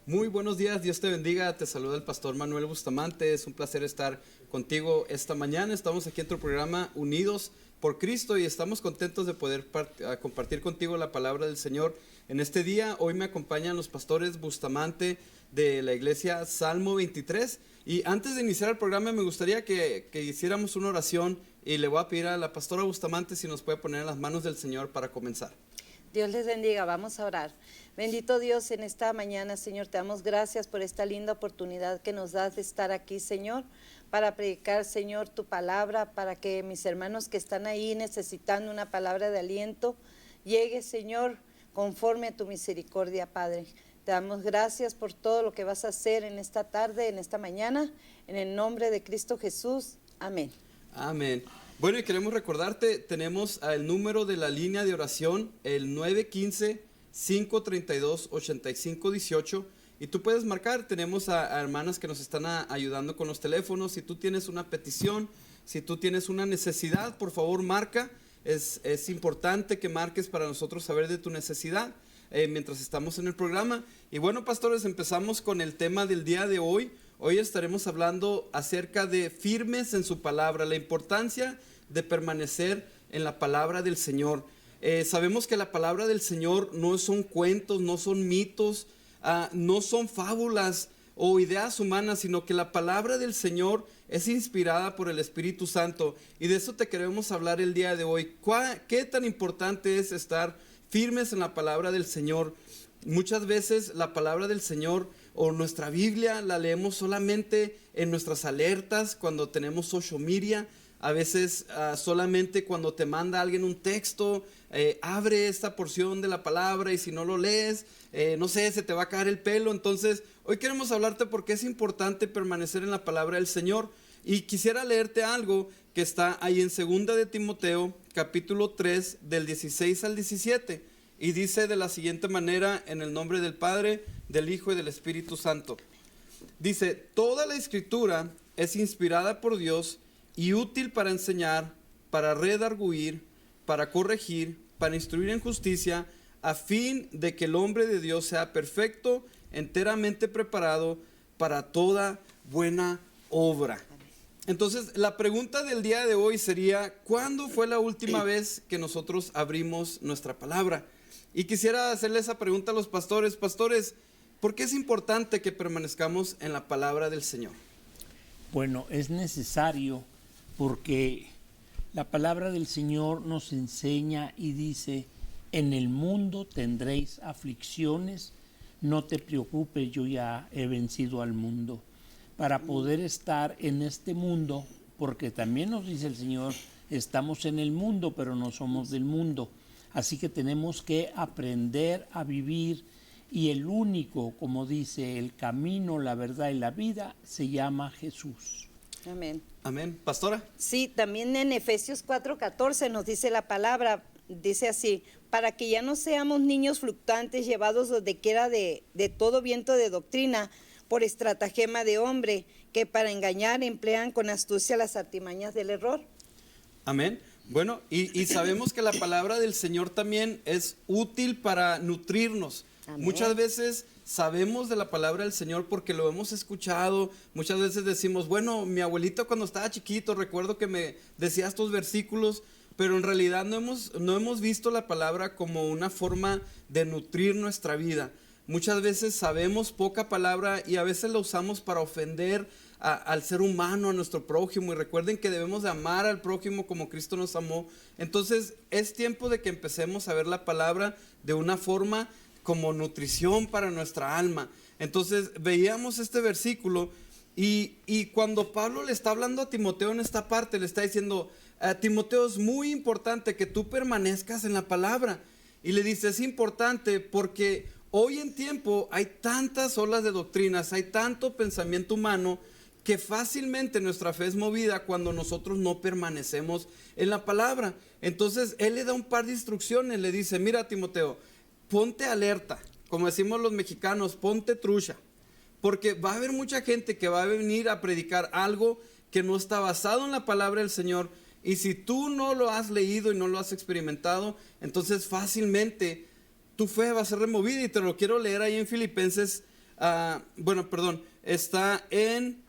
Muy buenos días, Dios te bendiga, te saluda el pastor Manuel Bustamante, es un placer estar contigo esta mañana. Estamos aquí en tu programa Unidos por Cristo y estamos contentos de poder compartir contigo la palabra del Señor en este día. Hoy me acompañan los pastores Bustamante de la iglesia Salmo 23 y antes de iniciar el programa me gustaría que hiciéramos una oración y le voy a pedir a la pastora Bustamante si nos puede poner en las manos del Señor para comenzar. Dios les bendiga, vamos a orar. Bendito Dios, en esta mañana, Señor, te damos gracias por esta linda oportunidad que nos das de estar aquí, Señor, para predicar, Señor, tu palabra, para que mis hermanos que están ahí necesitando una palabra de aliento, llegue, Señor, conforme a tu misericordia, Padre. Te damos gracias por todo lo que vas a hacer en esta tarde, en esta mañana, en el nombre de Cristo Jesús. Amén. Amén. Bueno, y queremos recordarte, tenemos el número de la línea de oración, el 915-532-8518, y tú puedes marcar. Tenemos a hermanas que nos están ayudando con los teléfonos. Si tú tienes una petición, si tú tienes una necesidad, por favor marca. Es importante que marques para nosotros saber de tu necesidad mientras estamos en el programa. Y bueno, pastores, empezamos con el tema del día de hoy. Hoy estaremos hablando acerca de firmes en su palabra, la importancia de permanecer en la palabra del Señor. Sabemos que la palabra del Señor no son cuentos, no son mitos, no son fábulas o ideas humanas, sino que la palabra del Señor es inspirada por el Espíritu Santo. Y de eso te queremos hablar el día de hoy. ¿Qué tan importante es estar firmes en la palabra del Señor? Muchas veces la palabra del Señor o nuestra Biblia la leemos solamente en nuestras alertas, cuando tenemos social media. A veces solamente cuando te manda alguien un texto, abre esta porción de la palabra y si no lo lees, no sé, se te va a caer el pelo. Entonces, hoy queremos hablarte porque es importante permanecer en la palabra del Señor. Y quisiera leerte algo que está ahí en 2 de Timoteo, capítulo 3, del 16 al 17. Y dice de la siguiente manera, en el nombre del Padre, del Hijo y del Espíritu Santo. Dice: toda la escritura es inspirada por Dios y útil para enseñar, para redarguir, para corregir, para instruir en justicia, a fin de que el hombre de Dios sea perfecto, enteramente preparado para toda buena obra. Entonces, la pregunta del día de hoy sería: ¿cuándo fue la última vez que nosotros abrimos nuestra palabra? Y quisiera hacerle esa pregunta a los pastores. Pastores, ¿por qué es importante que permanezcamos en la palabra del Señor? Bueno, es necesario porque la palabra del Señor nos enseña y dice: en el mundo tendréis aflicciones, no te preocupes, yo ya he vencido al mundo. Para poder estar en este mundo, porque también nos dice el Señor, estamos en el mundo, pero no somos del mundo. Así que tenemos que aprender a vivir, y el único, como dice, el camino, la verdad y la vida, se llama Jesús. Amén. Amén. ¿Pastora? Sí, también en Efesios 4:14 nos dice la palabra, dice así: para que ya no seamos niños fluctuantes llevados donde quiera de todo viento de doctrina, por estratagema de hombre, que para engañar emplean con astucia las artimañas del error. Amén. Bueno, y sabemos que la palabra del Señor también es útil para nutrirnos. Amén. Muchas veces sabemos de la palabra del Señor porque lo hemos escuchado. Muchas veces decimos: bueno, mi abuelito cuando estaba chiquito recuerdo que me decía estos versículos, pero en realidad no hemos visto la palabra como una forma de nutrir nuestra vida. Muchas veces sabemos poca palabra y a veces la usamos para ofender al ser humano, a nuestro prójimo. Y recuerden que debemos de amar al prójimo como Cristo nos amó. Entonces es tiempo de que empecemos a ver la palabra de una forma como nutrición para nuestra alma. Entonces veíamos este versículo y cuando Pablo le está hablando a Timoteo en esta parte, le está diciendo: Timoteo, es muy importante que tú permanezcas en la palabra. Y le dice: es importante porque hoy en tiempo hay tantas olas de doctrinas, hay tanto pensamiento humano, que fácilmente nuestra fe es movida cuando nosotros no permanecemos en la palabra. Entonces él le da un par de instrucciones, le dice: mira, Timoteo, ponte alerta, como decimos los mexicanos, ponte trucha, porque va a haber mucha gente que va a venir a predicar algo que no está basado en la palabra del Señor, y si tú no lo has leído y no lo has experimentado, entonces fácilmente tu fe va a ser removida. Y te lo quiero leer ahí en Filipenses está en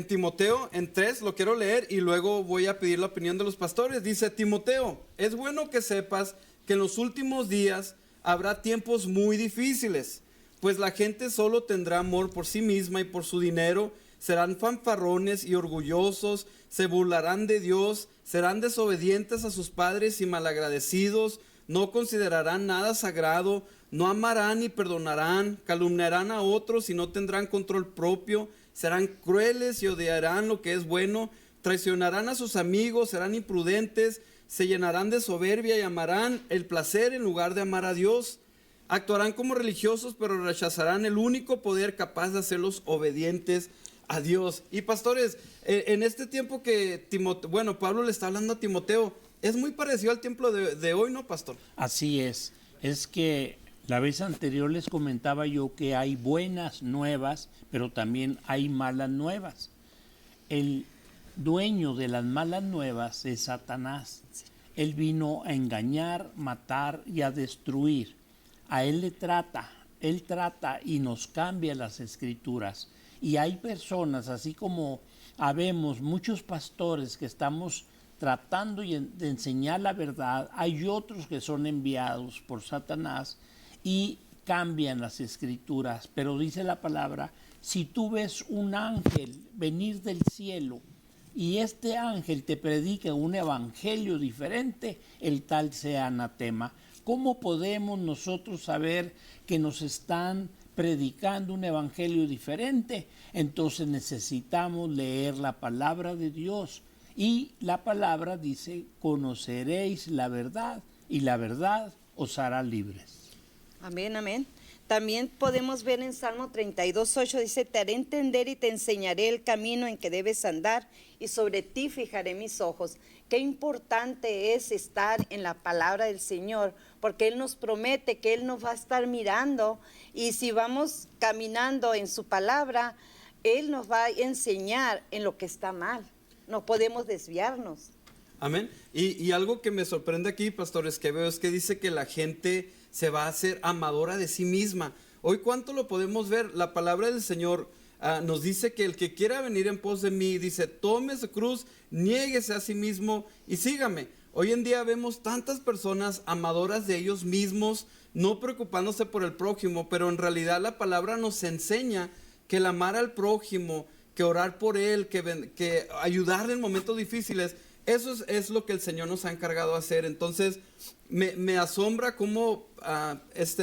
Timoteo, en 3, lo quiero leer y luego voy a pedir la opinión de los pastores. Dice: Timoteo, es bueno que sepas que en los últimos días habrá tiempos muy difíciles, pues la gente solo tendrá amor por sí misma y por su dinero, serán fanfarrones y orgullosos, se burlarán de Dios, serán desobedientes a sus padres y malagradecidos, no considerarán nada sagrado, no amarán ni perdonarán, calumniarán a otros y no tendrán control propio, serán crueles y odiarán lo que es bueno, traicionarán a sus amigos, serán imprudentes, se llenarán de soberbia y amarán el placer en lugar de amar a Dios. Actuarán como religiosos, pero rechazarán el único poder capaz de hacerlos obedientes a Dios. Y pastores, en este tiempo que Pablo le está hablando a Timoteo, es muy parecido al tiempo de hoy, ¿no, pastor? Así es que la vez anterior les comentaba yo que hay buenas nuevas, pero también hay malas nuevas. El dueño de las malas nuevas es Satanás. Él vino a engañar, matar y a destruir. A él trata y nos cambia las escrituras. Y hay personas, así como habemos muchos pastores que estamos tratando de enseñar la verdad, hay otros que son enviados por Satanás y cambian las escrituras. Pero dice la palabra: si tú ves un ángel venir del cielo y este ángel te predica un evangelio diferente, el tal sea anatema. ¿Cómo podemos nosotros saber que nos están predicando un evangelio diferente? Entonces necesitamos leer la palabra de Dios. Y la palabra dice: conoceréis la verdad y la verdad os hará libres. Amén, amén. También podemos ver en Salmo 32:8, dice: te haré entender y te enseñaré el camino en que debes andar, y sobre ti fijaré mis ojos. Qué importante es estar en la palabra del Señor, porque Él nos promete que Él nos va a estar mirando, y si vamos caminando en su palabra, Él nos va a enseñar en lo que está mal. No podemos desviarnos. Amén. Y algo que me sorprende aquí, pastores, que veo es que dice que la gente se va a hacer amadora de sí misma. Hoy, ¿cuánto lo podemos ver? La palabra del Señor nos dice que el que quiera venir en pos de mí, dice: tome su cruz, niéguese a sí mismo y sígame. Hoy en día vemos tantas personas amadoras de ellos mismos, no preocupándose por el prójimo, pero en realidad la palabra nos enseña que el amar al prójimo, que orar por él, que ayudarle en momentos difíciles, eso es lo que el Señor nos ha encargado de hacer. Entonces me asombra cómo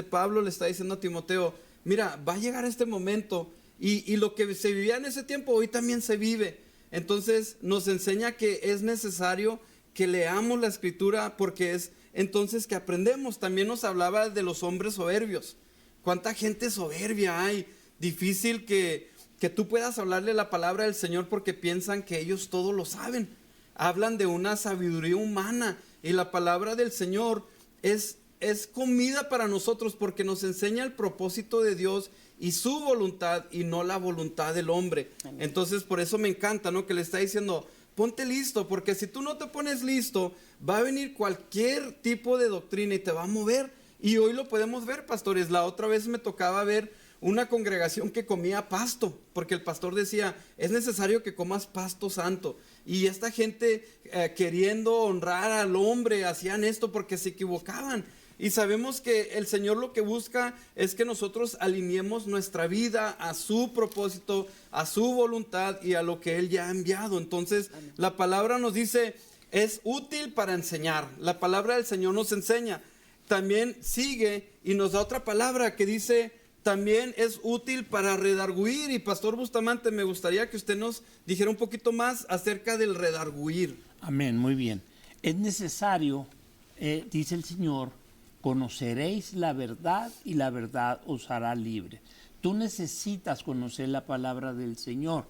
Pablo le está diciendo a Timoteo: mira, va a llegar este momento, y lo que se vivía en ese tiempo hoy también se vive. Entonces nos enseña que es necesario que leamos la escritura, porque es entonces que aprendemos. También nos hablaba de los hombres soberbios. ¿Cuánta gente soberbia hay? Difícil que tú puedas hablarle la palabra del Señor porque piensan que ellos todo lo saben. Hablan de una sabiduría humana, y la palabra del Señor es comida para nosotros, porque nos enseña el propósito de Dios y su voluntad, y no la voluntad del hombre. Amén. Entonces por eso me encanta, ¿no?, que le está diciendo: ponte listo, porque si tú no te pones listo, va a venir cualquier tipo de doctrina y te va a mover. Y hoy lo podemos ver, pastores. La otra vez me tocaba ver una congregación que comía pasto, porque el pastor decía: es necesario que comas pasto santo. Y esta gente queriendo honrar al hombre, hacían esto porque se equivocaban. Y sabemos que el Señor lo que busca es que nosotros alineemos nuestra vida a su propósito, a su voluntad y a lo que Él ya ha enviado. Entonces, amén, la palabra nos dice: es útil para enseñar. La palabra del Señor nos enseña. También sigue y nos da otra palabra que dice: también es útil para redarguir. Y pastor Bustamante, me gustaría que usted nos dijera un poquito más acerca del redarguir. Amén, muy bien. Es necesario, dice el Señor: conoceréis la verdad y la verdad os hará libre. Tú necesitas conocer la palabra del Señor.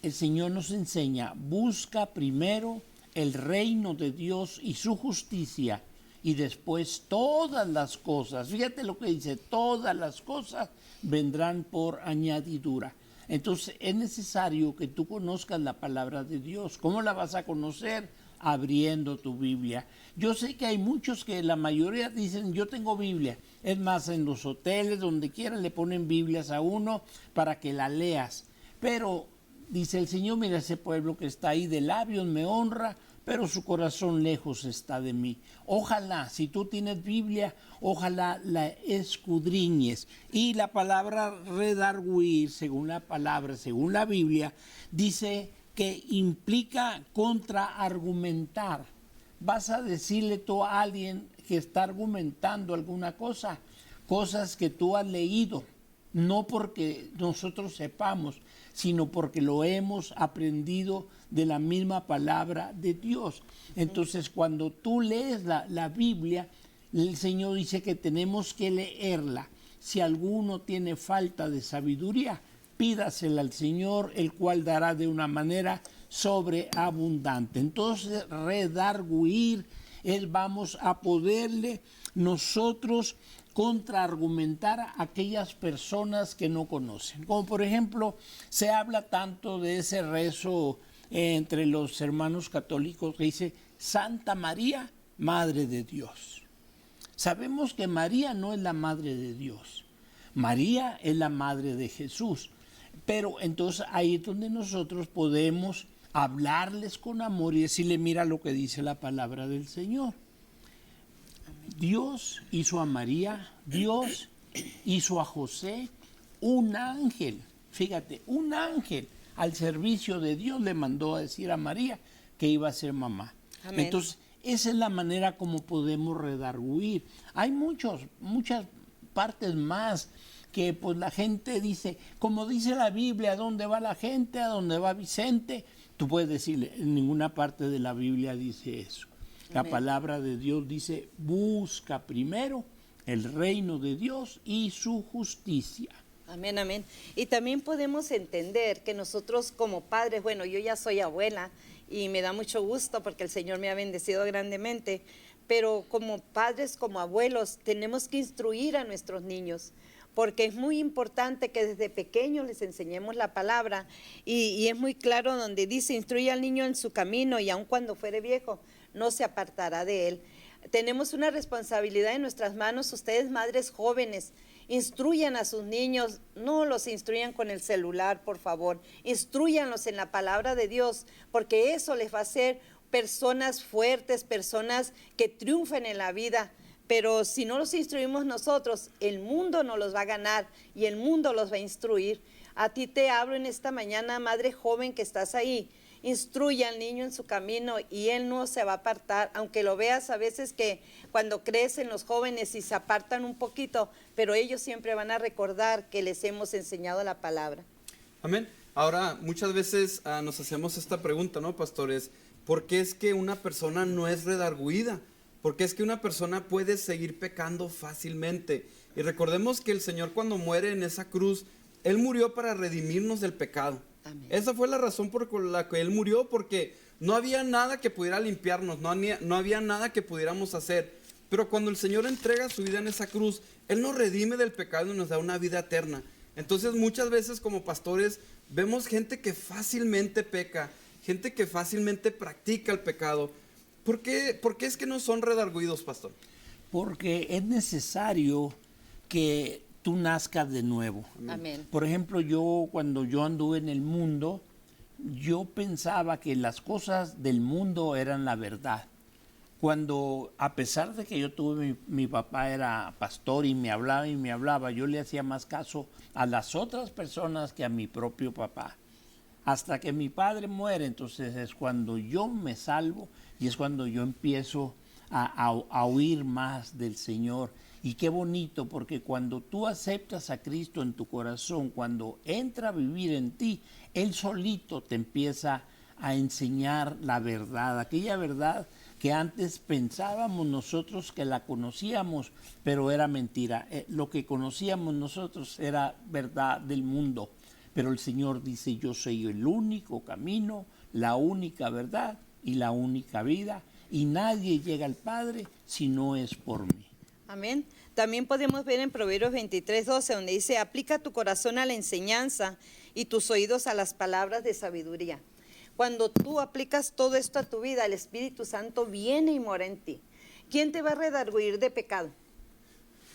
El Señor nos enseña: busca primero el reino de Dios y su justicia, y después todas las cosas, fíjate lo que dice, todas las cosas vendrán por añadidura. Entonces es necesario que tú conozcas la palabra de Dios. ¿Cómo la vas a conocer? abriendo tu Biblia. Yo sé que hay muchos que la mayoría dicen, yo tengo Biblia. Es más, en los hoteles, donde quiera, le ponen Biblias a uno para que la leas. Pero dice el Señor, mira, ese pueblo que está ahí de labios me honra, pero su corazón lejos está de mí. Ojalá, si tú tienes Biblia, ojalá la escudriñes. Y la palabra redarguir, según la Biblia, dice que implica contraargumentar. Vas a decirle tú a alguien que está argumentando alguna cosa, cosas que tú has leído, no porque nosotros sepamos, sino porque lo hemos aprendido de la misma palabra de Dios. Entonces, cuando tú lees la Biblia, el Señor dice que tenemos que leerla. Si alguno tiene falta de sabiduría, pídasela al Señor, el cual dará de una manera sobreabundante. Entonces, redarguir es vamos a poderle nosotros contraargumentar a aquellas personas que no conocen. Como por ejemplo, se habla tanto de ese rezo entre los hermanos católicos que dice Santa María, Madre de Dios. Sabemos que María no es la Madre de Dios. María es la Madre de Jesús. Pero entonces ahí es donde nosotros podemos hablarles con amor y decirle, mira lo que dice la palabra del Señor. Dios hizo a María, Dios hizo a José un ángel. Fíjate, un ángel al servicio de Dios le mandó a decir a María que iba a ser mamá. Amén. Entonces, esa es la manera como podemos redarguir. Hay muchas partes más que pues la gente dice, como dice la Biblia, ¿a dónde va la gente? ¿A dónde va Vicente? Tú puedes decirle, en ninguna parte de la Biblia dice eso. La palabra de Dios dice, busca primero el reino de Dios y su justicia. Amén, amén. Y también podemos entender que nosotros como padres, bueno, yo ya soy abuela y me da mucho gusto porque el Señor me ha bendecido grandemente, pero como padres, como abuelos, tenemos que instruir a nuestros niños, porque es muy importante que desde pequeños les enseñemos la palabra y es muy claro donde dice, instruye al niño en su camino y aun cuando fuere viejo, no se apartará de él. Tenemos una responsabilidad en nuestras manos, ustedes madres jóvenes, instruyan a sus niños, no los instruyan con el celular, por favor, instruyanlos en la palabra de Dios, porque eso les va a hacer personas fuertes, personas que triunfen en la vida. Pero si no los instruimos nosotros, el mundo no los va a ganar y el mundo los va a instruir. A ti te hablo en esta mañana, madre joven que estás ahí. Instruye al niño en su camino y él no se va a apartar, aunque lo veas a veces que cuando crecen los jóvenes y se apartan un poquito, pero ellos siempre van a recordar que les hemos enseñado la palabra. Amén. Ahora, muchas veces nos hacemos esta pregunta, ¿no, pastores? ¿Por qué es que una persona no es redarguida? ¿Por qué es que una persona puede seguir pecando fácilmente? Y recordemos que el Señor cuando muere en esa cruz, Él murió para redimirnos del pecado. Amén. Esa fue la razón por la que Él murió, porque no había nada que pudiera limpiarnos, no había nada que pudiéramos hacer. Pero cuando el Señor entrega su vida en esa cruz, Él nos redime del pecado y nos da una vida eterna. Entonces muchas veces como pastores vemos gente que fácilmente peca, gente que fácilmente practica el pecado. ¿Por qué es que no son redarguidos, pastor? Porque es necesario que tú nazcas de nuevo. Amén. Por ejemplo, cuando yo anduve en el mundo, yo pensaba que las cosas del mundo eran la verdad. Cuando, a pesar de que yo tuve, mi papá era pastor y me hablaba, yo le hacía más caso a las otras personas que a mi propio papá. Hasta que mi padre muere, entonces es cuando yo me salvo y es cuando yo empiezo a oír más del Señor. Y qué bonito, porque cuando tú aceptas a Cristo en tu corazón, cuando entra a vivir en ti, Él solito te empieza a enseñar la verdad, aquella verdad que antes pensábamos nosotros que la conocíamos, pero era mentira. Lo que conocíamos nosotros era verdad del mundo. Pero el Señor dice, yo soy el único camino, la única verdad y la única vida, y nadie llega al Padre si no es por mí. Amén. También podemos ver en Proverbios 23:12, donde dice, aplica tu corazón a la enseñanza y tus oídos a las palabras de sabiduría. Cuando tú aplicas todo esto a tu vida, el Espíritu Santo viene y mora en ti. ¿Quién te va a redarguir de pecado?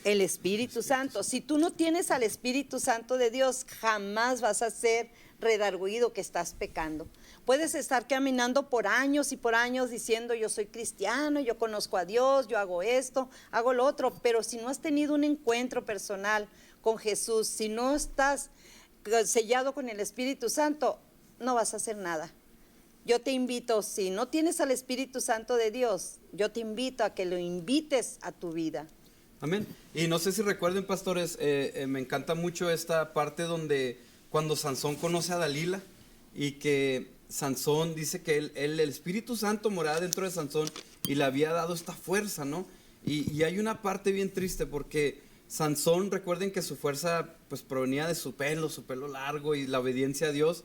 El Espíritu Santo. Si tú no tienes al Espíritu Santo de Dios, jamás vas a ser redarguido que estás pecando. Puedes estar caminando por años y por años diciendo yo soy cristiano, yo conozco a Dios, yo hago esto, hago lo otro, pero si no has tenido un encuentro personal con Jesús, si no estás sellado con el Espíritu Santo, no vas a hacer nada. Yo te invito, si no tienes al Espíritu Santo de Dios, yo te invito a que lo invites a tu vida. Amén. Y no sé si recuerden, pastores, me encanta mucho esta parte donde cuando Sansón conoce a Dalila y que Sansón dice que el Espíritu Santo moraba dentro de Sansón y le había dado esta fuerza, ¿no? Y hay una parte bien triste porque Sansón, recuerden que su fuerza pues provenía de su pelo largo y la obediencia a Dios.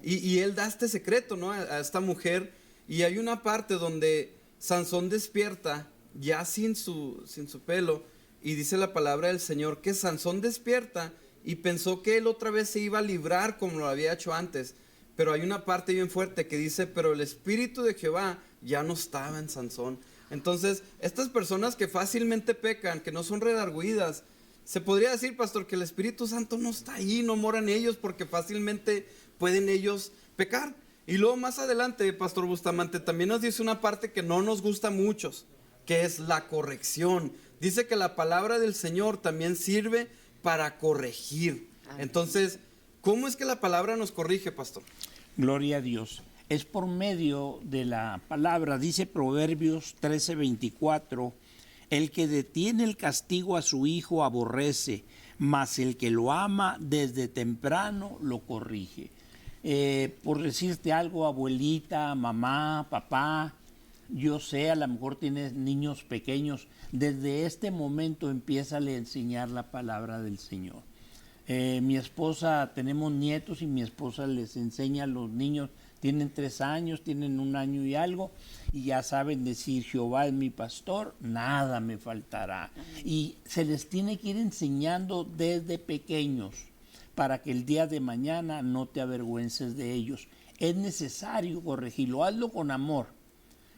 Y él da este secreto, ¿no? A esta mujer. Y hay una parte donde Sansón despierta ya sin su pelo. Y dice la palabra del Señor que Sansón despierta y pensó que él otra vez se iba a librar como lo había hecho antes. Pero hay una parte bien fuerte que dice, pero el Espíritu de Jehová ya no estaba en Sansón. Entonces, estas personas que fácilmente pecan, que no son redarguidas, se podría decir, pastor, que el Espíritu Santo no está ahí, no mora en ellos porque fácilmente pueden ellos pecar. Y luego más adelante, pastor Bustamante, también nos dice una parte que no nos gusta a muchos, que es la corrección. Dice que la palabra del Señor también sirve para corregir. Entonces, ¿cómo es que la palabra nos corrige, pastor? Gloria a Dios. Es por medio de la palabra, dice Proverbios 13:24, el que detiene el castigo a su hijo aborrece, mas el que lo ama desde temprano lo corrige. Por decirte algo, abuelita, mamá, papá, yo sé, a lo mejor tienes niños pequeños, desde este momento empieza a enseñar la palabra del Señor. Mi esposa, tenemos nietos y mi esposa les enseña a los niños, tienen 3 años, tienen 1 año y algo, y ya saben decir, Jehová es mi pastor, nada me faltará. Y se les tiene que ir enseñando desde pequeños, para que el día de mañana no te avergüences de ellos. Es necesario corregirlo, hazlo con amor.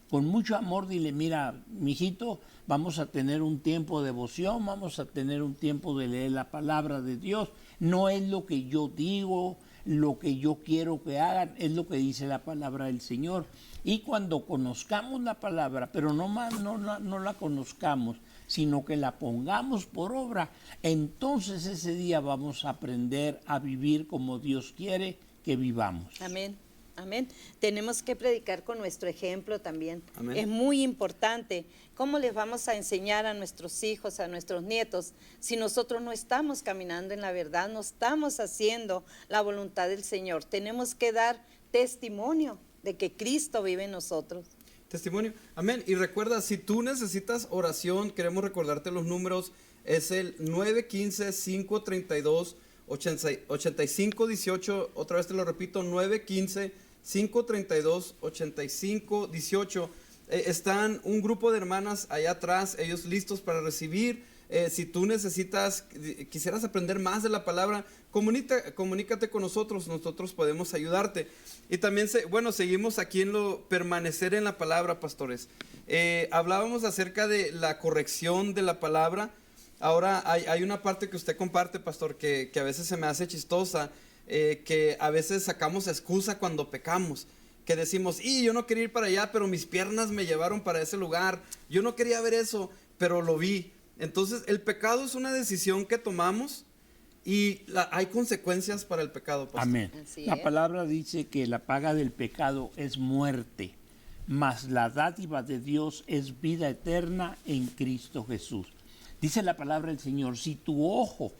Con mucho amor dile, mira, mijito, vamos a tener un tiempo de devoción, vamos a tener un tiempo de leer la palabra de Dios. No es lo que yo digo, lo que yo quiero que hagan, es lo que dice la palabra del Señor. Y cuando conozcamos la palabra, pero no la conozcamos, sino que la pongamos por obra, entonces ese día vamos a aprender a vivir como Dios quiere que vivamos. Amén. Amén. Tenemos que predicar con nuestro ejemplo también. Amén. Es muy importante. ¿Cómo les vamos a enseñar a nuestros hijos, a nuestros nietos, si nosotros no estamos caminando en la verdad, no estamos haciendo la voluntad del Señor? Tenemos que dar testimonio de que Cristo vive en nosotros. Testimonio. Amén. Y recuerda, si tú necesitas oración, queremos recordarte los números, es el 915-532-8518. Otra vez te lo repito, 915-532-8518. Están un grupo de hermanas allá atrás, ellos listos para recibir. Si tú quisieras aprender más de la palabra, comunícate con nosotros podemos ayudarte. Y también, seguimos aquí en permanecer en la palabra, pastores. Hablábamos acerca de la corrección de la palabra. Ahora hay una parte que usted comparte, pastor, que a veces se me hace chistosa, que a veces sacamos excusa cuando pecamos. Que decimos, yo no quería ir para allá, pero mis piernas me llevaron para ese lugar. Yo no quería ver eso, pero lo vi. Entonces, el pecado es una decisión que tomamos y hay consecuencias para el pecado, pastor. Amén. La palabra dice que la paga del pecado es muerte, mas la dádiva de Dios es vida eterna en Cristo Jesús. Dice la palabra del Señor, si tu ojo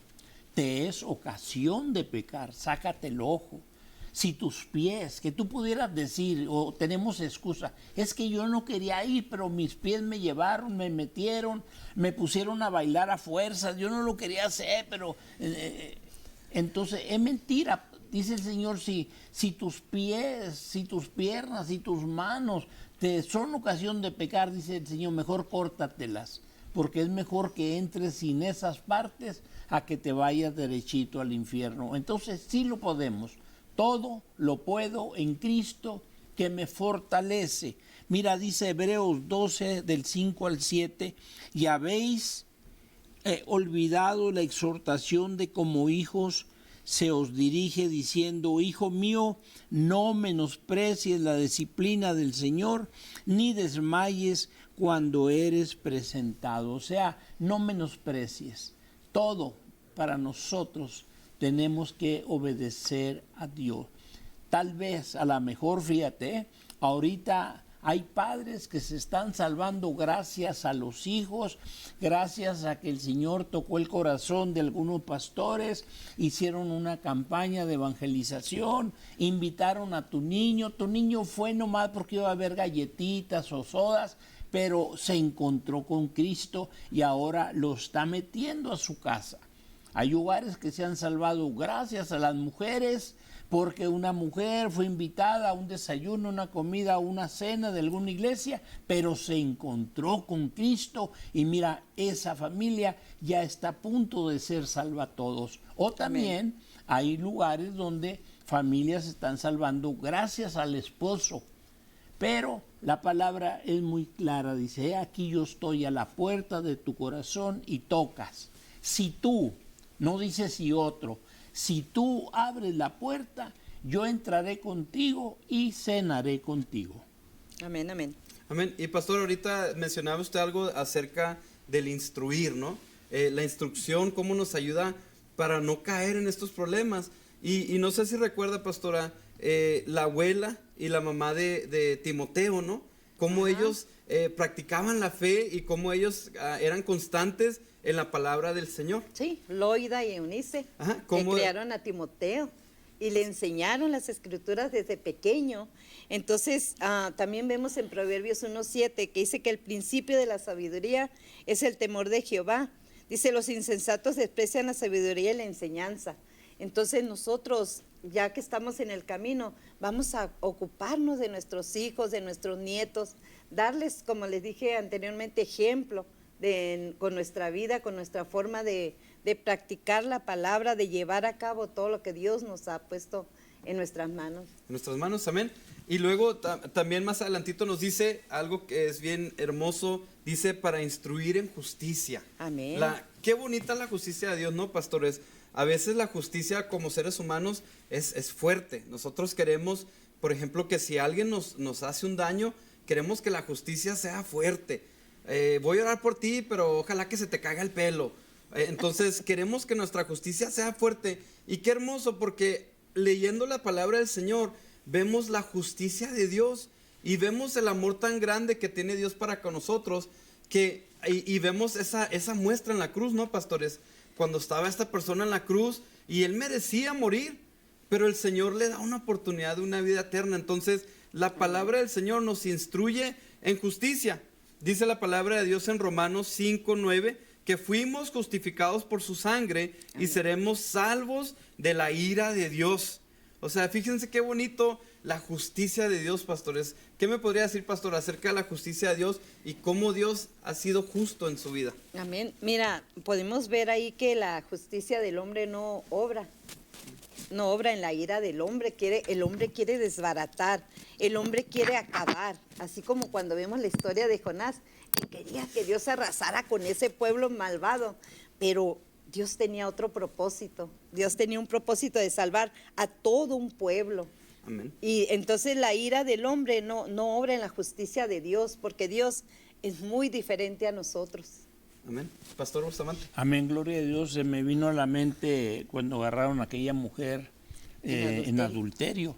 te es ocasión de pecar, sácate el ojo. Si tus pies, que tú pudieras decir, o tenemos excusa, es que yo no quería ir, pero mis pies me llevaron, me metieron, me pusieron a bailar a fuerzas, yo no lo quería hacer, pero... entonces, es mentira. Dice el Señor, si tus pies, si tus piernas, si tus manos te son ocasión de pecar, dice el Señor, mejor córtatelas, porque es mejor que entres sin esas partes a que te vayas derechito al infierno. Entonces, sí lo podemos. Todo lo puedo en Cristo que me fortalece. Mira, dice Hebreos 12 del 5 al 7, y habéis olvidado la exhortación de como hijos se os dirige diciendo, hijo mío, no menosprecies la disciplina del Señor, ni desmayes cuando eres presentado. O sea, no menosprecies. Todo para nosotros tenemos que obedecer a Dios. Tal vez, a lo mejor, fíjate, ahorita hay padres que se están salvando gracias a los hijos, gracias a que el Señor tocó el corazón de algunos pastores, hicieron una campaña de evangelización, invitaron a tu niño fue nomás porque iba a haber galletitas o sodas, pero se encontró con Cristo y ahora lo está metiendo a su casa. Hay hogares que se han salvado gracias a las mujeres, porque una mujer fue invitada a un desayuno, una comida, una cena de alguna iglesia, pero se encontró con Cristo y mira, esa familia ya está a punto de ser salva todos. O también hay lugares donde familias se están salvando gracias al esposo. Pero la palabra es muy clara, dice, he aquí yo estoy a la puerta de tu corazón y tocas. Si tú, no dice si otro, si tú abres la puerta, yo entraré contigo y cenaré contigo. Amén, amén. Amén. Y pastor, ahorita mencionaba usted algo acerca del instruir, ¿no? La instrucción, cómo nos ayuda para no caer en estos problemas. Y no sé si recuerda, pastora, la abuela y la mamá de Timoteo, ¿no? Cómo ellos practicaban la fe y cómo ellos eran constantes en la palabra del Señor. Sí, Loida y Eunice, que criaron a Timoteo y le enseñaron las escrituras desde pequeño. Entonces, también vemos en Proverbios 1:7 que dice que el principio de la sabiduría es el temor de Jehová. Dice, los insensatos desprecian la sabiduría y la enseñanza. Entonces nosotros, ya que estamos en el camino, vamos a ocuparnos de nuestros hijos, de nuestros nietos, darles, como les dije anteriormente, ejemplo con nuestra vida, con nuestra forma de practicar la palabra, de llevar a cabo todo lo que Dios nos ha puesto en nuestras manos. En nuestras manos, amén. Y luego también más adelantito nos dice algo que es bien hermoso, dice para instruir en justicia. Amén. Qué bonita la justicia de Dios, ¿no, pastores? A veces la justicia como seres humanos es fuerte. Nosotros queremos, por ejemplo, que si alguien nos hace un daño, queremos que la justicia sea fuerte. Voy a orar por ti, pero ojalá que se te caiga el pelo. Entonces queremos que nuestra justicia sea fuerte. Y qué hermoso, porque leyendo la palabra del Señor, vemos la justicia de Dios y vemos el amor tan grande que tiene Dios para con nosotros, y vemos esa muestra en la cruz, ¿no, pastores? Cuando estaba esta persona en la cruz y él merecía morir, pero el Señor le da una oportunidad de una vida eterna. Entonces la palabra del Señor nos instruye en justicia. Dice la palabra de Dios en Romanos 5:9 que fuimos justificados por su sangre y seremos salvos de la ira de Dios. O sea, fíjense qué bonito la justicia de Dios, pastores. ¿Qué me podría decir, pastor, acerca de la justicia de Dios y cómo Dios ha sido justo en su vida? Amén. Mira, podemos ver ahí que la justicia del hombre no obra en la ira del hombre. El hombre quiere desbaratar, el hombre quiere acabar. Así como cuando vemos la historia de Jonás, que quería que Dios arrasara con ese pueblo malvado, pero Dios tenía otro propósito. Dios tenía un propósito de salvar a todo un pueblo. Amén. Y entonces la ira del hombre no obra en la justicia de Dios, porque Dios es muy diferente a nosotros. Amén. Pastor Bustamante. Amén, gloria a Dios. Se me vino a la mente cuando agarraron a aquella mujer en adulterio.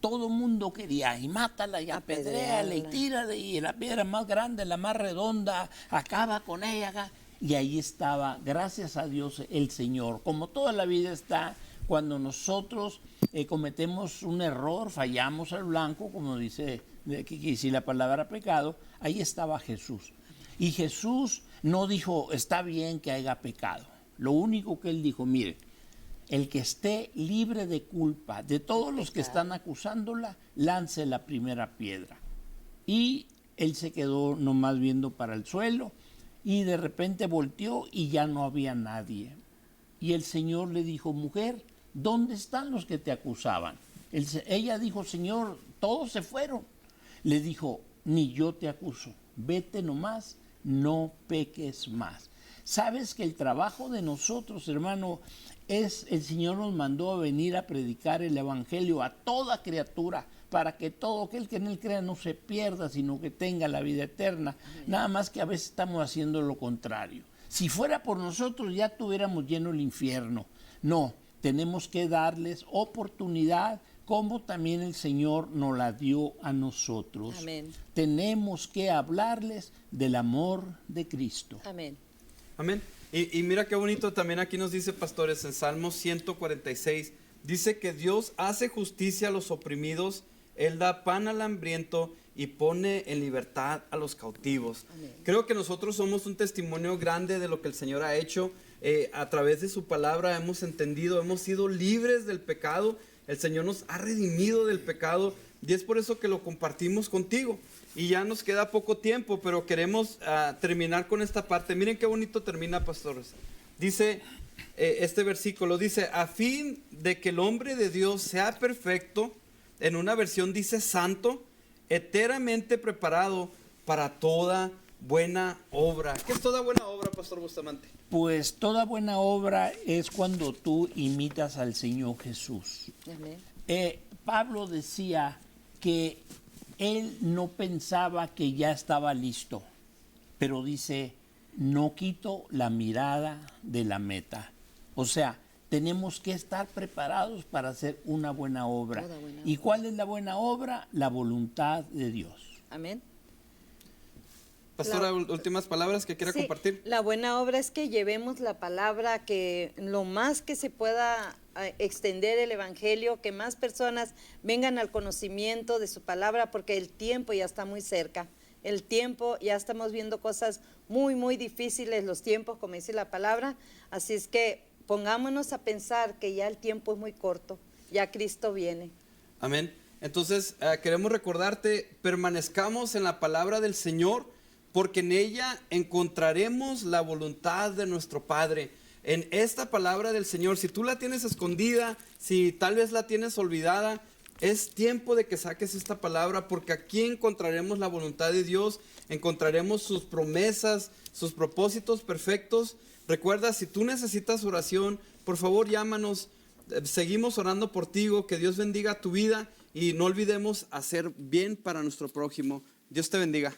Todo el mundo quería, y mátala, y apedréala, y tírala, y la piedra más grande, la más redonda, acaba con ella. Y ahí estaba, gracias a Dios, el Señor. Como toda la vida está, cuando nosotros cometemos un error, fallamos al blanco, como dice si la palabra pecado, ahí estaba Jesús. Y Jesús no dijo, está bien que haya pecado. Lo único que él dijo, mire, el que esté libre de culpa, de todos los que están acusándola, lance la primera piedra. Y él se quedó nomás viendo para el suelo, y de repente volteó y ya no había nadie. Y el Señor le dijo, mujer, ¿dónde están los que te acusaban? Ella dijo, Señor, todos se fueron. Le dijo, ni yo te acuso, vete nomás, no peques más. Sabes que el trabajo de nosotros, hermano, es, el Señor nos mandó a venir a predicar el evangelio a toda criatura, para que todo aquel que en él crea no se pierda, sino que tenga la vida eterna. Nada más que a veces estamos haciendo lo contrario. Si fuera por nosotros ya tuviéramos lleno el infierno. No, tenemos que darles oportunidad, como también el Señor nos la dio a nosotros. Amén. Tenemos que hablarles del amor de Cristo. Amén. Amén. Y mira qué bonito también aquí nos dice, pastores, en Salmo 146, dice que Dios hace justicia a los oprimidos, Él da pan al hambriento y pone en libertad a los cautivos. Amén. Creo que nosotros somos un testimonio grande de lo que el Señor ha hecho. A través de su palabra hemos entendido, hemos sido libres del pecado. El Señor nos ha redimido del pecado y es por eso que lo compartimos contigo. Y ya nos queda poco tiempo, pero queremos terminar con esta parte. Miren qué bonito termina, pastores. Dice este versículo, dice, a fin de que el hombre de Dios sea perfecto, en una versión dice santo, enteramente preparado para toda buena obra. ¿Qué es toda buena obra, Pastor Bustamante? Pues toda buena obra es cuando tú imitas al Señor Jesús. Amén. Pablo decía que él no pensaba que ya estaba listo, pero dice, no quito la mirada de la meta. O sea, tenemos que estar preparados para hacer una buena obra. Toda buena ¿Y obra. cuál es la buena obra? La voluntad de Dios. Amén. Pastora, últimas palabras que quiera Sí, compartir. la buena obra es que llevemos la palabra, que lo más que se pueda extender el evangelio, que más personas vengan al conocimiento de su palabra, porque el tiempo ya está muy cerca. El tiempo, ya estamos viendo cosas muy, muy difíciles, los tiempos, como dice la palabra. Así es que pongámonos a pensar que ya el tiempo es muy corto, ya Cristo viene. Amén. Entonces, queremos recordarte, permanezcamos en la palabra del Señor, porque en ella encontraremos la voluntad de nuestro Padre. En esta palabra del Señor, si tú la tienes escondida, si tal vez la tienes olvidada, es tiempo de que saques esta palabra, porque aquí encontraremos la voluntad de Dios, encontraremos sus promesas, sus propósitos perfectos. Recuerda, si tú necesitas oración, por favor llámanos, seguimos orando por ti, que Dios bendiga tu vida y no olvidemos hacer bien para nuestro prójimo. Dios te bendiga.